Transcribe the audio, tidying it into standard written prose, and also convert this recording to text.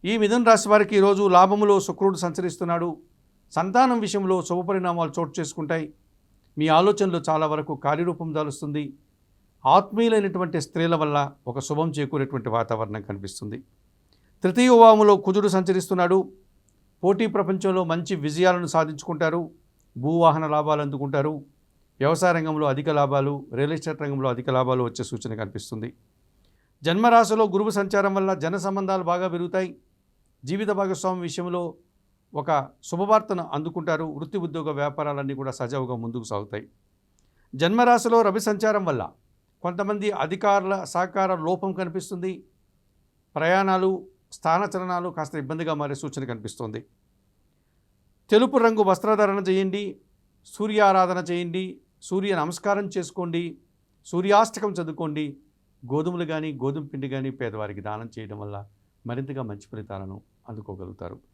ఈ మిథున రాశి వారికి ఈరోజు లాభములో శుక్రుడు సంచరిస్తున్నాడు. సంతానం విషయంలో శుభపరిణామాలు చోటు చేసుకుంటాయి. మీ ఆలోచనలు చాలా వరకు కార్యరూపం దాలుస్తుంది. ఆత్మీయులైనటువంటి స్త్రీల వల్ల ఒక శుభం చేకూరేటువంటి వాతావరణం కనిపిస్తుంది. తృతీయ భావములో కుజుడు సంచరిస్తున్నాడు. పోటీ ప్రపంచంలో మంచి విజయాలను సాధించుకుంటారు. భూవాహన లాభాలు అందుకుంటారు. వ్యవసాయ రంగంలో అధిక లాభాలు, రియల్ ఎస్టేట్ రంగంలో అధిక లాభాలు వచ్చే సూచన కనిపిస్తుంది. జన్మరాశిలో గురువు సంచారం వల్ల జన సంబంధాలు బాగా పెరుగుతాయి. జీవిత భాగస్వామి విషయంలో ఒక శుభవార్తను అందుకుంటారు. వృత్తి ఉద్యోగ వ్యాపారాలన్నీ కూడా సజావుగా ముందుకు సాగుతాయి. జన్మరాశిలో రవి సంచారం వల్ల కొంతమంది అధికారుల సహకార లోపం కనిపిస్తుంది. ప్రయాణాలు, స్థానచలనాలు కాస్త ఇబ్బందిగా మారే సూచన కనిపిస్తుంది. తెలుపు రంగు వస్త్రధారణ చేయండి. సూర్య ఆరాధన చేయండి. సూర్య నమస్కారం చేసుకోండి. సూర్యాష్టకం చదువుకోండి. గోధుమలు కానీ, గోధుమ పిండి కానీ పేదవారికి దానం చేయడం వల్ల మరింతగా మంచి ఫలితాలను అందుకోగలుగుతారు.